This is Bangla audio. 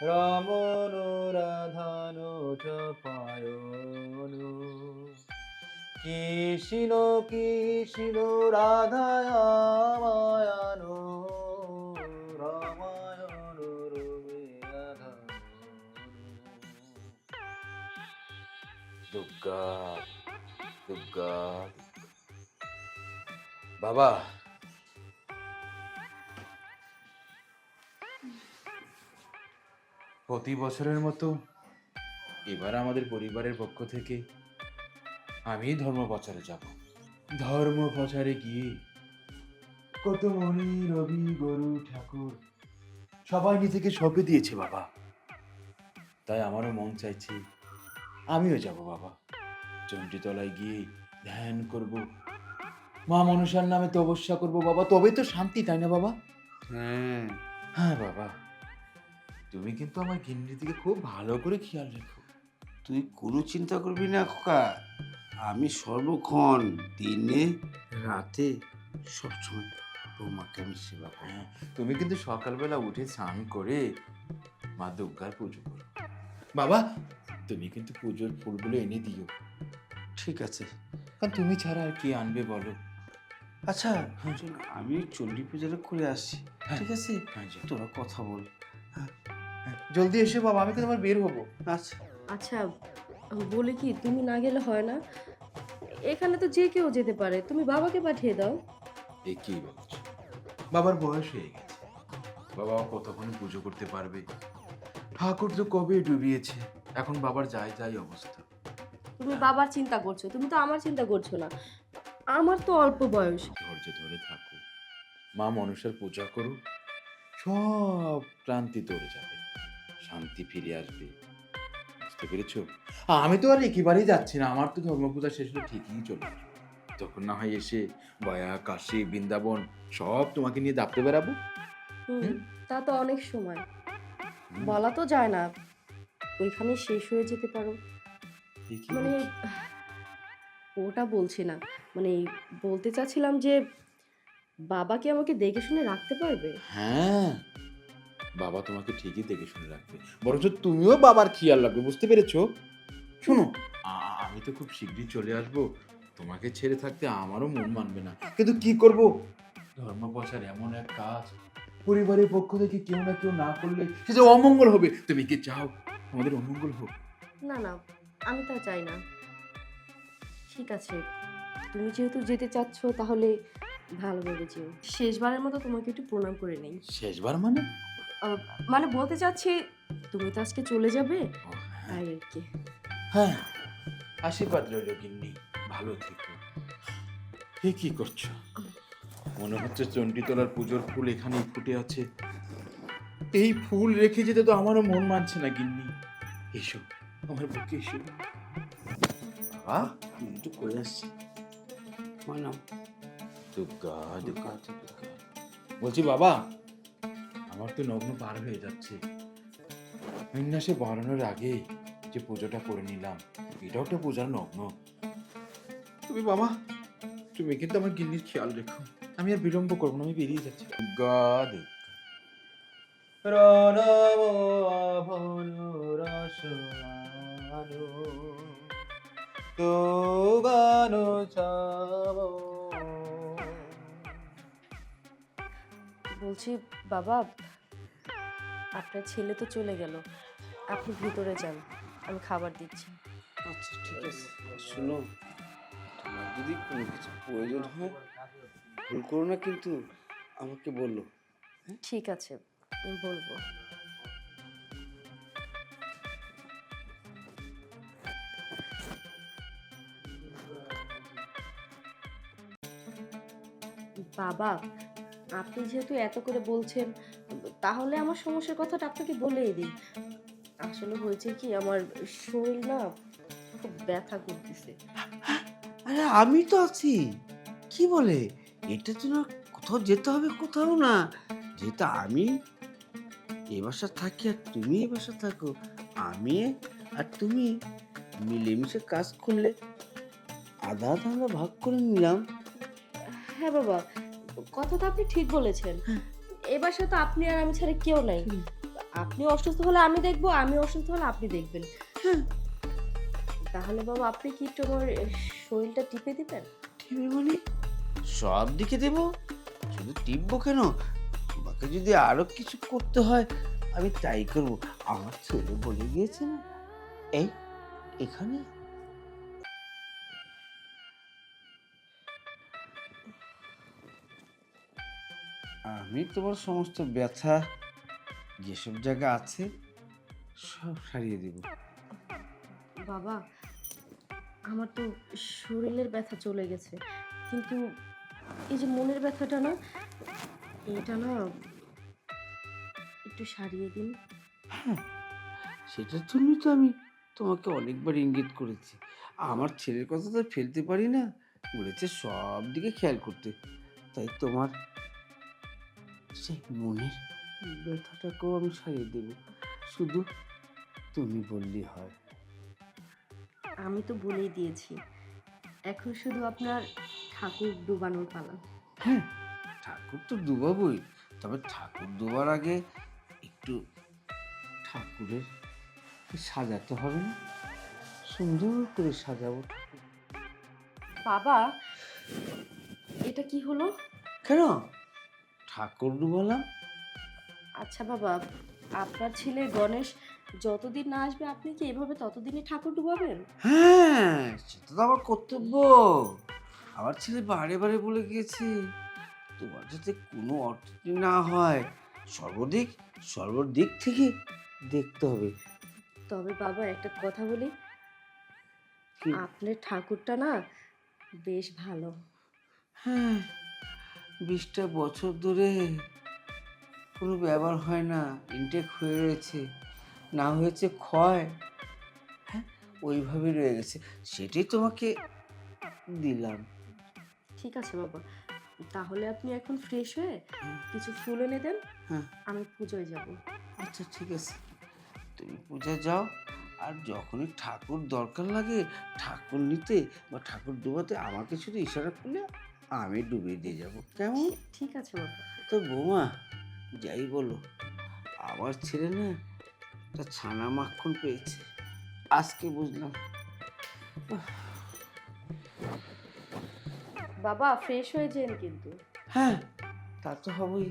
রমণ রাধান চপায়ন কৃষ্ণ কৃষ্ণ রাধায় মায়ানো রামায়ণ রূপে রাধানো দুর্গা দুর্গা বাবা প্রতি বছরের মতো এবার আমাদের পরিবারের পক্ষ থেকে আমি ধর্ম প্রচারে যাব। ধর্ম প্রচারে গিয়ে কত মনি রবি গরু ঠাকুর সবাই নিজেকে সঁপে দিয়েছে বাবা, তাই আমারও মন চাইছে আমিও যাব বাবা। চণ্ডীতলায় গিয়ে ধ্যান করব, মা মনসার নামে তপস্যা করব বাবা, তবে তো শান্তি, তাই না বাবা? হ্যাঁ, হ্যাঁ বাবা, তুমি কিন্তু আমার গিন্নির দিকে খুব ভালো করে খেয়াল রেখো। তুই কোনো চিন্তা করবি না খোকা। আমি সর্বক্ষণ দিনে রাতে সবসময় তোমাকে আমি সেবা করি। হ্যাঁ, তুমি কিন্তু সকালবেলা উঠে স্নান করে মা দুর্গার পুজো করো বাবা। তুমি কিন্তু পুজোর ফুলগুলো এনে দিও, ঠিক আছে। কারণ তুমি ছাড়া আর কে আনবে বলো? আচ্ছা শোন, আমি চণ্ডী পূজাটা করে আসছি, হ্যাঁ, ঠিক আছে? হ্যাঁ, যাও। তোরা কথা বল। হ্যাঁ, জলদি এসে বাবা, আমি কিন্তু তোমার বের হবো। আচ্ছা, আচ্ছা, বলে কি তুমি না গেলে হয় না? এখানে তো যে কেউ যেতে পারে, তুমি বাবাকে পাঠিয়ে দাও। এ কি বলছো? বাবার বয়স হয়ে গেছে, বাবা কতক্ষণ পুজো করতে পারবে? ঠাকুর তো কবে ডুবিয়েছে, এখন বাবার যাই যাই অবস্থা। তুমি বাবার চিন্তা করছো, তুমি তো আমার চিন্তা করছো না। আমার তো অল্প বয়স। ধৈর্য ধরে থাকো, মা মনসার পূজা করো, সব ক্লান্তি দূরে যাবে, শান্তি ফিরে আসবে। বুঝতে পেরেছো? আমি তো আর একেবারেই যাচ্ছি না, আমার তো ধর্মপূজা শেষ হলে ঠিকই চলে আসবো। তখন না হয় এসে গয়া কাশী বৃন্দাবন সব তোমাকে নিয়ে দাপতে বেড়াবো। হুম? তা তো অনেক সময়, হুম, বলা তো যায় না, ওইখানে শেষ হয়ে যেতে পারো। এ কি মানে বলছো? ওটা বলছি না, মানে বলতে চাচ্ছিলাম যে বাবা কি আমাকে দেখে শুনে রাখতে পারবে? হ্যাঁ, বাবা তোমাকে ঠিকই দেখে শুনে রাখবে, বরঞ্চ তুমিও বাবার খেয়াল রাখবে, বুঝতে পেরেছো? শোনো, আমি তো খুব শীঘ্রই চলে আসবো, তোমাকে ছেড়ে থাকতে আমারও মন মানবে না, কিন্তু কি করব, ধর্ম প্রচার এমন এক কাজ, পরিবারের পক্ষ থেকে কেউ না কেউ না করলে সে যে অমঙ্গল হবে। তুমি কি চাও আমাদের অমঙ্গল হোক? না না, আমি তা চাই না। ঠিক আছে, তুমি যেহেতু যেতে চাচ্ছ তাহলে ভালোভাবে যেও। শেষবারের মতো তোমাকে একটু প্রণাম করে নেই। শেষবার মানে? আহ, মানে বলতে চাচ্ছি, তুমি তো আজকে চলে যাবে, ও, হ্যাঁ তাই আর কি। হ্যাঁ, আশীর্বাদ রইল গিন্নি, ভালো থেকো। এ কি করছো? মনে হচ্ছে চণ্ডীতলার পুজোর ফুল এখানেই ফুটে আছে, এই ফুল রেখে যেতে তো আমারও মন মানছে না গিন্নি। এসো আমার বুকে এসো বাবা। আমি একটু করে আসছি। মানাম। দুর্গা দুর্গা দুর্গা। বলছি বাবা, আমার তো নগ্ন পার হয়ে যাচ্ছে, বিন্যাসে বাড়ানোর আগে যে পুজোটা করে নিলাম, এটাও তো পূজার নগ্ন। তুমি বাবা, তুমি কিন্তু আমার গিন্নির খেয়াল রেখো, আমি আর বিলম্ব করবো না, আমি বেরিয়ে যাচ্ছি। দুর্গা দুর্গা। প্রণব আভন রসমানো তো গান চাব। বলছি বাবা, আপনার ছেলে তো চলে গেল, আপনি ভিতরে যান, আমি খাবার দিচ্ছি। আচ্ছা ঠিক আছে। শোনো, তোমার যদি কোনো কিছু প্রয়োজন হয় ভুল করো না, কিন্তু আমাকে বললো। ঠিক আছে, আমি বলবো। বাবা, আপনি যেহেতু এত করে বলছেন, তাহলে আমার সমস্যার কথাটা আপনাকে বলেই দিই। আসলে হয়েছে কি, আমার শরীর না খুব ব্যথা করতেছে। আরে আমি তো আছি, কি বলে, এটার জন্য কোথাও যেতে হবে কোথাও না। যেহেতু আমি এ বাসা থাকি আর তুমি এ বাসা থাকো, আমি আর তুমি মিলেমিশে কাজ করলে আধা আধা আমরা ভাগ করে নিলাম। হ্যাঁ বাবা, কথা তো আপনি ঠিক বলেছেন। এবার সাথে আপনি আর আমি ছাড়া কেউ নাই। আপনি অসুস্থ হলে আমি দেখবো, আমি অসুস্থ হলে আপনি দেখবেন। হ্যাঁ, তাহলে বাবা আপনি কি একটু আমার শরীরটা টিপে দিবেন? টিপে মানে সব দিকে দেব, শুধু টিপবো কেন? তোমাকে যদি আরো কিছু করতে হয় আমি তাই করব। আমার ছেলে বলে গিয়েছে না, এই এখানে আমি তোমার সমস্ত ব্যথা যেসব জায়গা আছে সব সারিয়ে দেব। বাবা আমার তো শরীরের ব্যথা চলে গেছে, কিন্তু এই যে মনের ব্যথাটা না, এটা না একটু সারিয়ে দিন। হ্যাঁ, সেটার জন্যই তো আমি তোমাকে অনেকবার ইঙ্গিত করেছি। আমার ছেলের কথা তো ফেলতে পারি না, বলেছে সব দিকে খেয়াল করতে। তাই তোমার সেই মনের ব্যথাটাকেও আমি সারিয়ে দেব, শুধু তুমি বললেই হয়। আমি তো বলেই দিয়েছি, এখন শুধু আপনার ঠাকুর ডুবানোর পালা। হ্যাঁ, ঠাকুর তো ডুবাবই, তবে ঠাকুর ডোবার আগে একটু ঠাকুরের সাজাতে হবে না? সুন্দর করে সাজাবো ঠাকুর। বাবা এটা কি হলো? কেন ঠাকুর ডুবালাম? আচ্ছা বাবা, আপনার ছেলে গণেশ যতদিন না আসবে আপনি কি এভাবে ততদিনই ঠাকুর ডুবাবেন? হ্যাঁ, সেটা তো আমার কর্তব্য। আমার ছেলে বারে বারে বলে গিয়েছে তোমার যাতে কোনো অর্থ না হয়, সর্বদিক সর্বদিক থেকে দেখতে হবে। তবে বাবা একটা কথা বলি, কি? আপনার ঠাকুরটা না বেশ ভালো। হ্যাঁ, 20টা বছর ধরে কোনো ব্যবহার হয় না, ইনটেক হয়ে রয়েছে, না হয়েছে ক্ষয়। হ্যাঁ, ওইভাবে রয়ে গেছে, সেটাই তোমাকে দিলাম। ঠিক আছে বাবা, তাহলে আপনি এখন ফ্রেশ হয়ে কিছু ফুল এনে দেন, হ্যাঁ, আমি পুজোয় যাব। আচ্ছা ঠিক আছে, তুমি পূজা যাও। আর যখনই ঠাকুর দরকার লাগে, ঠাকুর নিতে বা ঠাকুর ডুবাতে আমাকে শুধু ইশারা করলে আমি ডুবিয়ে দিয়ে যাব, কেমন? ঠিক আছে বাবা। তো বৌমা, যাই বলো, আমার ছেলে না একটা ছানা মাখন পেয়েছে, আজকে বুঝলাম। বাবা ফ্রেশ হয়ে যেন কিন্তু। হ্যাঁ, তা তো হবেই।